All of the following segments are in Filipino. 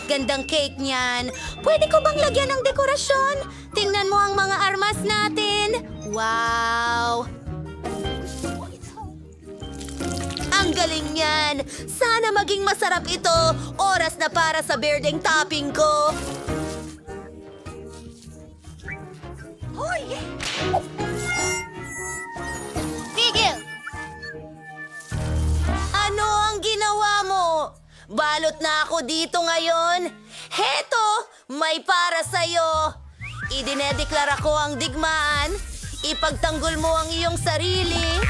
gandang cake niyan. Pwede ko bang lagyan ng dekorasyon? Tingnan mo ang mga armas natin. Wow! Ang galing niyan! Sana maging masarap ito. Oras na para sa birding topping ko. Tigil! Ano ang ginawa mo? Balot na ako dito ngayon. Heto, may para sa'yo. Idinedeklara ko ang digmaan. Ipagtanggol mo ang iyong sarili.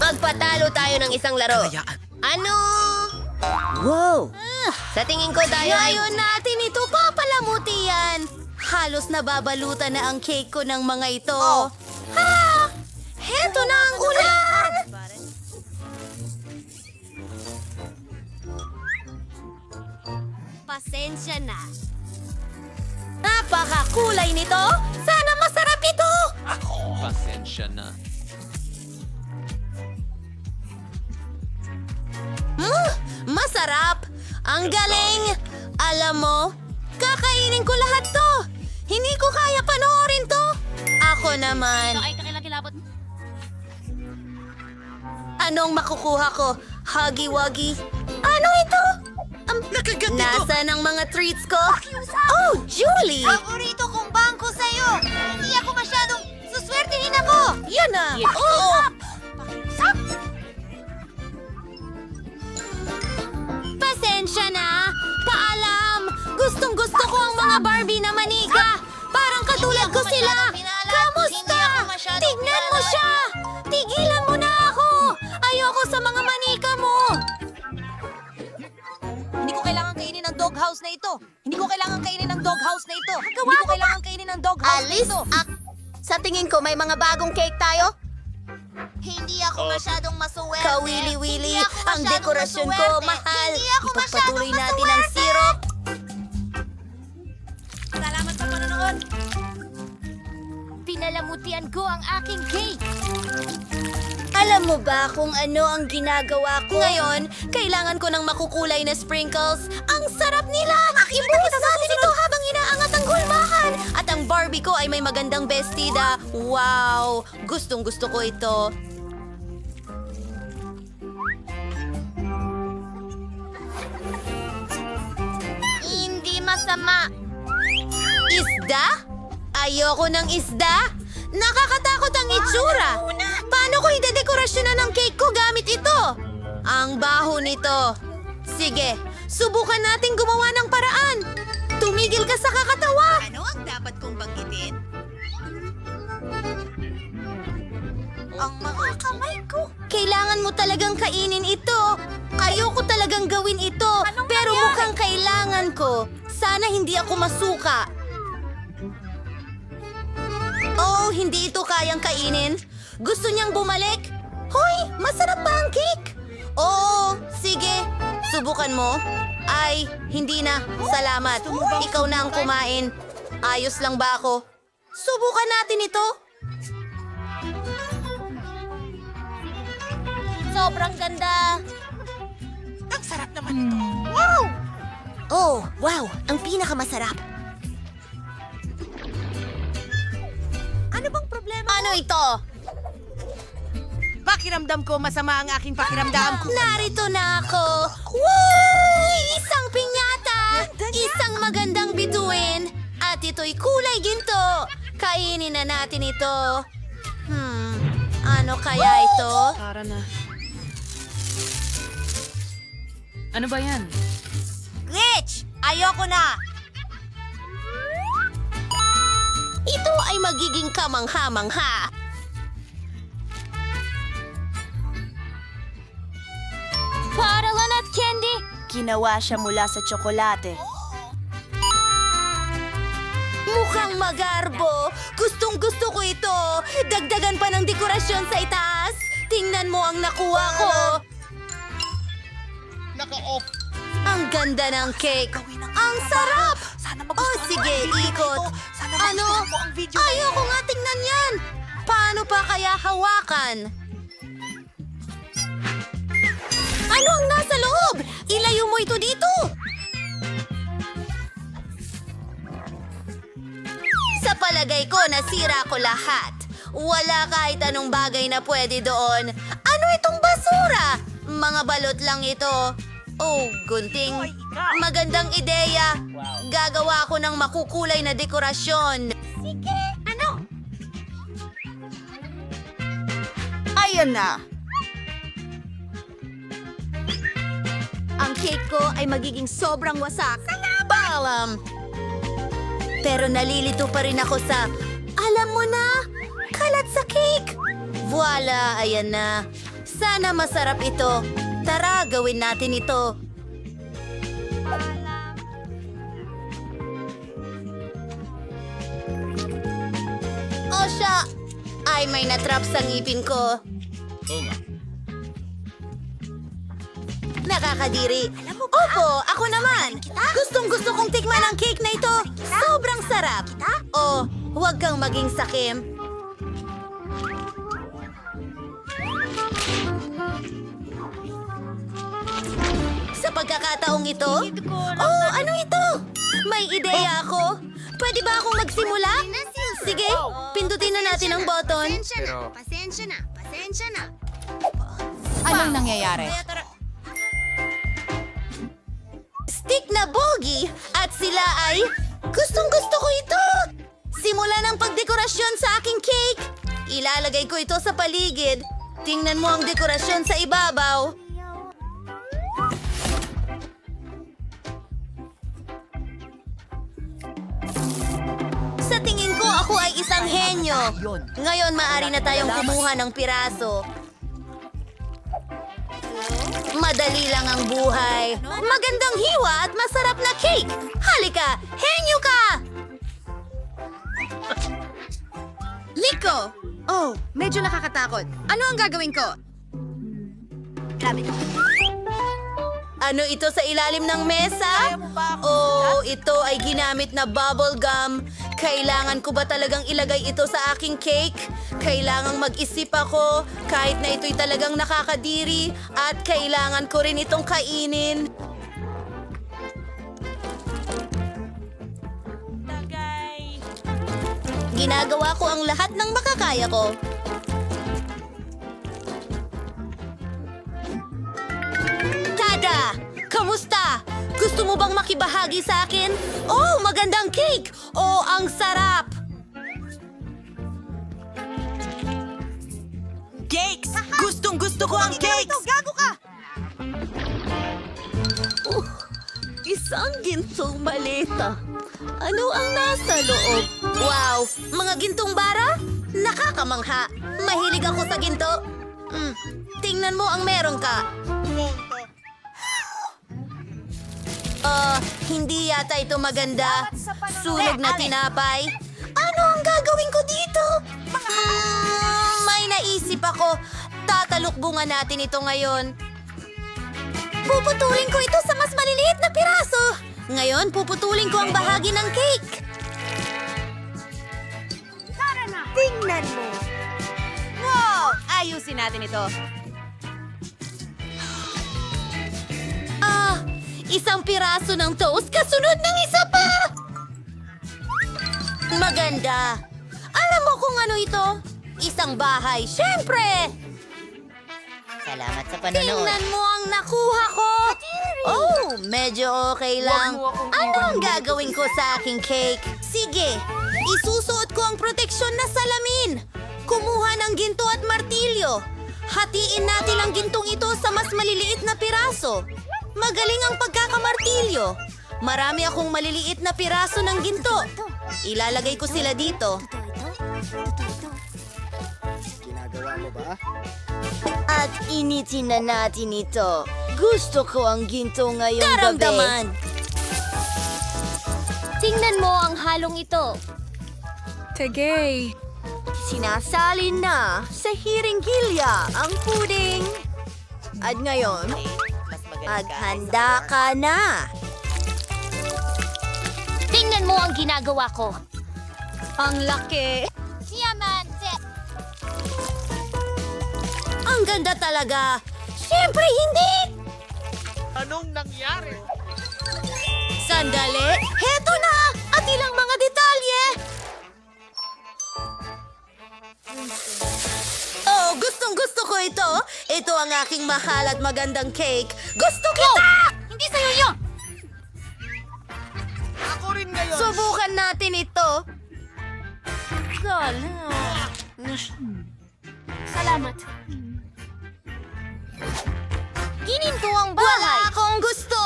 Magpatalo tayo ng isang laro. Ano? Wow! Sa tingin ko tayo ngayon natin ito papalamuti yan. Halos nababalutan na ang cake ko ng mga ito. Ha! Heto na ang ulan! Pasensya na. Napakakulay nito! Sana masarap ito! Pasensya na. Masarap! Ang galing! Alam mo, kakainin ko lahat to! Hindi ko kaya panoorin to! Ako naman. Anong makukuha ko? Huggy-wuggy? Ano ito? Nasaan ang mga treats ko? Oh, Julie! Paborito kong bangko sa'yo! Hindi ako masyadong suswertehin ako! Yan na! Oo! Pasensya na! Paalam! Gustong-gusto ko ang mga Barbie na manika! Parang katulad ko sila! Kamusta? Tignan mo siya! Tigilan mo na ako! Ayoko sa mga manika mo! Hindi ko kailangan kainin ng doghouse na ito! Hindi ko kailangan kainin ng doghouse na ito! Hindi ko kailangan kainin ng doghouse na ito! Sa tingin ko may mga bagong cake tayo? Hindi ako masyadong masuwerte! Kawili-wili, Hindi ako ang masyadong dekorasyon ko, masuwerte. mahal. Hindi ako Ipagpatuloy masyadong natin ang masuwerte. syrup. Salamat sa panonood! Pinalamutian ko ang aking cake. Alam mo ba kung ano ang ginagawa ko? Ngayon, kailangan ko ng makukulay na sprinkles. Ang sarap nila! Ibuhos natin ito habang inaangat ang gulmahan. At ang Barbie ko ay may magandang bestida. Wow! Gustong-gusto ko ito. Hindi masama! Isda? Ayoko ng isda? Nakakatakot ang itsura. Paano ko idedekorasyonan ng cake ko gamit ito? Ang baho nito. Sige, subukan nating gumawa ng paraan. Tumigil ka sa kakatawa. Ano ang dapat kong banggitin? Ang mga kamay ko! Kailangan mo talagang kainin ito. Ayoko talagang gawin ito. Pero mukhang kailangan ko. Sana hindi ako masuka. Oh, hindi ito kayang kainin. Gusto niyang bumalik? Hoy, masarap ba ang cake? Oo, sige. Subukan mo. Ay, hindi na. Salamat. Ikaw na ang kumain. Ayos lang ba ako? Subukan natin ito. Sobrang ganda. Ang sarap naman ito! Wow! Oh, wow! Ang pinakamasarap. Ano bang problema? Ano ito? Pakiramdam ko masama ang aking pakiramdam. Narito na ako. Woo! Isang pinyata! Isang magandang bituin. At ito'y kulay ginto. Kainin na natin ito. Ano kaya ito? Tara na. Ano ba yan? Glitch! Ayoko na! Ito ay magiging kamangha-mangha. Paralan at candy. Ginawa siya mula sa tsokolate. Mukhang magarbo. Gustong-gusto ko ito. Dagdagan pa ng dekorasyon sa itaas. Tingnan mo ang nakuha ko. Naka-off. Ang ganda ng cake. Ang sarap! Oh, sige, ikot. Ano? Ayoko nga tingnan yan. Paano pa kaya hawakan? Ano ang nasa loob? Ilayo mo ito dito? Sa palagay ko, nasira ko lahat. Wala kahit anong bagay na pwede doon. Ano itong basura? Mga balot lang ito. Oh, gunting. Magandang ideya. Gagawa ko ng makukulay na dekorasyon. Sige, ano? Ayan na. Ang cake ko ay magiging sobrang wasak. Paalam. Pero nalilito pa rin ako sa, alam mo na, kalat sa cake. Voila, ayan na. Sana masarap ito. Tara, gawin natin ito. O siya, ay may natrap sa ngipin ko. Nakakadiri. Opo, ako naman. Gustong-gusto kong tikman ang cake na ito. Sobrang sarap. Oh, huwag kang maging sakim. Sa pagkakataong ito? Oh, ano ito? May ideya ako. Pwede ba akong magsimula? Sige, pindutin na natin ang button. Pasensya na. Anong nangyayari? Stick na bogi at sila ay gustong-gusto ko ito! Simulan ang pagdekorasyon sa aking cake. Ilalagay ko ito sa paligid. Tingnan mo ang dekorasyon sa ibabaw. Sa tingin ko, ako ay isang henyo. Ngayon, maaari na tayong kumuha ng piraso. Madali lang ang buhay. Magandang hiwa at masarap na cake. Halika, henyo ka! Liko! Oh, medyo nakakatakot. Ano ang gagawin ko? Ano ito sa ilalim ng mesa? Oh, ito ay ginamit na bubble gum. Kailangan ko ba talagang ilagay ito sa aking cake? Kailangang mag-isip ako kahit na ito'y talagang nakakadiri at kailangan ko rin itong kainin. Ginagawa ko ang lahat ng makakaya ko. Tada! Kamusta? Gusto mo bang makibahagi sa akin? Oh, magandang cake! Oh, ang sarap! Cakes! Gustong-gusto ko ang cakes! Gago ka! Isang gintong maleta. Ano ang nasa loob? Wow! Mga gintong bara? Nakakamangha. Mahilig ako sa ginto. Tingnan mo ang meron ka. Hindi yata ito maganda. Sunog na tinapay. Ano ang gagawin ko dito? May naisip ako. Tatalukbungan natin ito ngayon. Puputulin ko ito sa mas maliliit na piraso. Ngayon, puputulin ko ang bahagi ng cake. Tingnan mo. Wow! Ayusin natin ito. Isang piraso ng toast kasunod ng isa pa! Maganda. Alam mo kung ano ito? Isang bahay, syempre! Salamat sa panonood. Tingnan mo ang nakuha ko! Oh, medyo okay lang. Ano ang gagawin ko sa aking cake? Sige, isusuot ko ang proteksyon na salamin. Kumuha ng ginto at martilyo. Hatiin natin ang gintong ito sa mas maliliit na piraso. Magaling ang pagkakamartilyo. Marami akong maliliit na piraso ng ginto. Ilalagay ko sila dito. At initin na natin ito. Gusto ko ang ginto ngayong gabi. Tingnan mo ang halong ito. Tagay. Sinasalin na sa hiringgilya ang puding. At ngayon, maghanda ka na. Tingnan mo ang ginagawa ko. Ang laki. Diamante. Ang ganda talaga. Siyempre hindi. Sandali! Heto na! At ilang mga detalye! Oh, gustong-gusto ko ito. Ito ang aking mahal at magandang cake. Gusto kita! Hindi sa'yo yun! Subukan natin ito. Salamat. Ginin ko ang Wala bahay. akong gusto.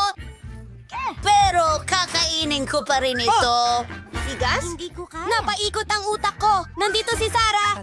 Pero kakainin ko pa rin ito. Sigas? Napaikot ang utak ko. Nandito si Sarah.